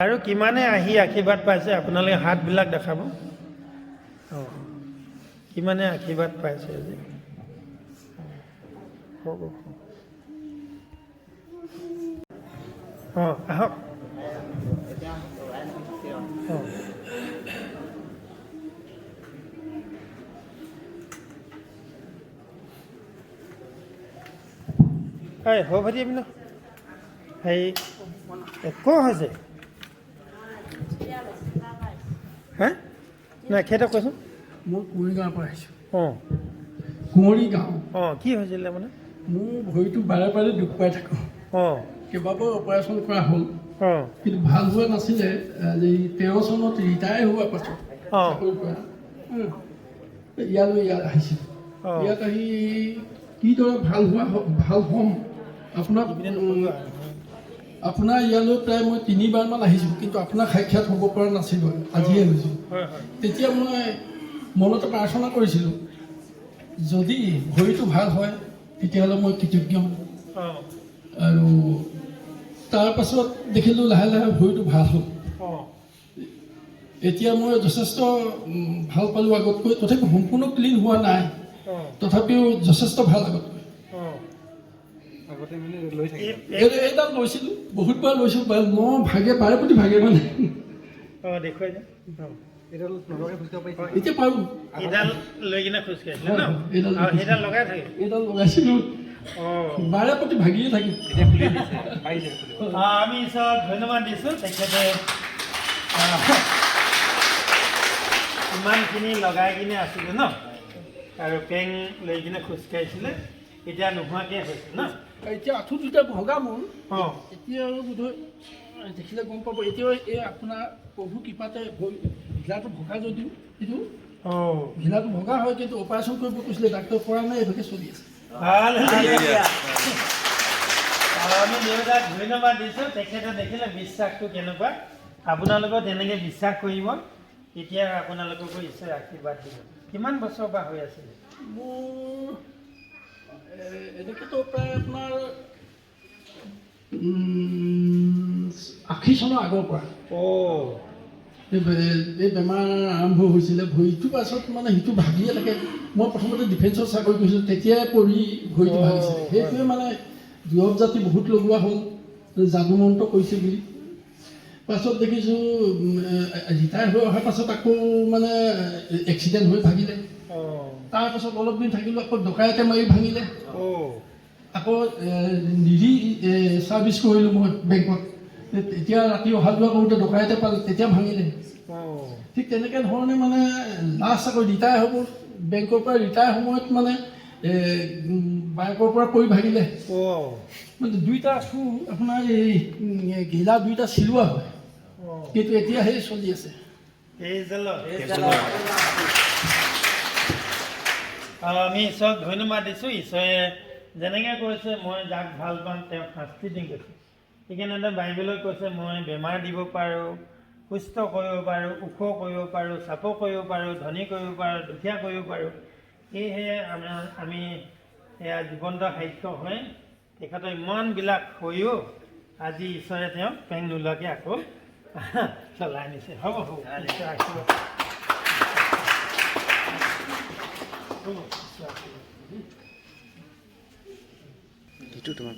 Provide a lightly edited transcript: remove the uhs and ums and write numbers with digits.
আৰু কিমানে আহি আশীৰ্বাদ পাইছে আপোনালোকে হাতবিলাক দেখাব। কিমানে আশীৰ্বাদ পাইছে আজি আহক। হ'ব ভাইটি ন হেৰি একো হৈছে হা নাই সেইটো কৈছোঁ মই কুঁৱৰী গাঁৱৰ পৰা আহিছোঁ। কুঁৱৰী গাঁও কি হৈছিলে মানে মোৰ ভৰিটো বাৰে বাৰে দুখ পাই থাকোঁ। কেইবাবাৰো অপাৰেশ্যন কৰা হ'ল কিন্তু ভাল হোৱা নাছিলে। 13 চনত ৰিটায়াৰ হোৱাৰ পাছত চাকৰিৰ পৰা ইয়াত আহিছিলোঁ। ইয়াত আহি কিদৰে ভাল হ'ম আপোনাৰ ইয়ালৈ প্ৰায় মই 3বাৰমান আহিছোঁ কিন্তু আপোনাক সাক্ষাৎ হ'ব পৰা নাছিলোঁ। আজিহে হৈছোঁ। তেতিয়া মই মনতে প্ৰাৰ্থনা কৰিছিলোঁ যদি ভৰিটো ভাল হয় তেতিয়াহ'লে মই কৃতজ্ঞ হ'ম। আৰু তাৰপাছত দেখিলোঁ লাহে লাহে ভৰিটো ভাল হ'ল। এতিয়া মই যথেষ্ট ভাল পালোঁ আগতকৈ। তথাপিও সম্পূৰ্ণ ক্লিন হোৱা নাই, তথাপিও যথেষ্ট ভাল আগতকৈ। এইডাল লৈছিলোঁ, বহুতবাৰ লৈছোঁ। মই বাৰে প্ৰতি ভাগে মানে দেখুৱাই এতিয়া পাৰোঁ। এইডাল লৈ কিনে খোজকাঢ়িছিলে ন? সেইডাল লগাই থাকে? এইডাল লগাইছিলোঁ, বাৰে প্ৰতি ভাগিয়ে থাকে। আমি ঈশ্বৰক ধন্যবাদ দিছোঁ। তেখেতে ইমানখিনি লগাই কিনে আছিলে ন, আৰু পেং লৈ কিনে খোজকাঢ়িছিলে, এতিয়া নোহোৱাকৈ হৈছে ন? এতিয়া আঁঠু দুটা ভগা মোৰ। এতিয়া আৰু বোধহয় দেখিলে গম পাব। এতিয়াও এই আপোনাৰ প্ৰভু কৃপাতে ঘিলাটো ভগা যদিও কিন্তু ঘিলাটো ভগা হয়, কিন্তু অপাৰেশ্যন কৰিব কৈছিলে ডাক্তৰে, পৰা নাই, এইভাগে চলি আছে। আমি দেউতাক ধন্যবাদ দিছোঁ। তেখেতে দেখিলে বিশ্বাসটো কেনেকুৱা। আপোনালোকেও তেনেকৈ বিশ্বাস কৰিব, তেতিয়া আপোনালোককো ঈশ্বৰে আশীৰ্বাদ দিব। কিমান বছৰৰ পৰা হৈ আছিলে? মোৰ এনেকৈতো প্ৰায় আপোনাৰ 80 চনৰ আগৰ পৰা এই বেমাৰ আৰম্ভ হৈছিলে। ভৰিটোৰ পাছত মানে সিটো ভাগিয়ে থাকে। মই প্ৰথমতে ডিফেন্সত চাকৰি কৰিছিলোঁ, তেতিয়াই পৰি ভৰিটো ভাগিছিলে। সেইটোৱে মানে দৰৱ জাতি বহুত লগোৱা হ'ল, যাদু মন্ত্ৰ কৰিছে বুলি। পাছত দেখিছোঁ ৰিটায়াৰ হৈ অহাৰ পাছত আকৌ মানে এক্সিডেণ্ট হৈ ভাগিলে। তাৰপাছত অলপ দিন থাকিলোঁ, আকৌ ডকাইতে মাৰি ভাঙিলে। আকৌ নিধি ছাৰ্ভিচ কৰিলোঁ মই বেংকত। তেতিয়া ৰাতি অহা যোৱা কৰোঁতে ডকাইতে পালে, তেতিয়া ভাঙিলে। ঠিক তেনেকৈ ধৰণে মানে লাষ্ট আকৌ ৰিটায়াৰ হ'ব, বেংকৰ পৰা ৰিটায়াৰ সময়ত মানে বাইকৰ পৰা পৰি ভাগিলে। মানে দুইটা আঁঠু আপোনাৰ এই ঘিলা দুইটা চিলোৱা হয়, কিন্তু এতিয়া সেই চলি আছে। আমি ঈশ্বৰক ধন্যবাদ দিছোঁ। ঈশ্বৰে যেনেকৈ কৈছে মই যাক ভাল পাম তেওঁক শাস্তি দিম কৈছে। সেইকাৰণে বাইবেলত কৈছে মই বেমাৰ দিব পাৰোঁ, সুস্থ কৰিব পাৰোঁ, ওখ কৰিব পাৰোঁ, চাপৰ কৰিব পাৰোঁ, ধনী কৰিব পাৰোঁ, দুখীয়া কৰিব পাৰোঁ। সেয়েহে আমি এয়া জীৱন্ত সাক্ষ্য হৈ তেখেতৰ ইমানবিলাক হৈও আজি ঈশ্বৰে তেওঁক পেং নোলোৱাকৈ আকৌ চলাই নিছে। হ'ব এইটো তোমাৰ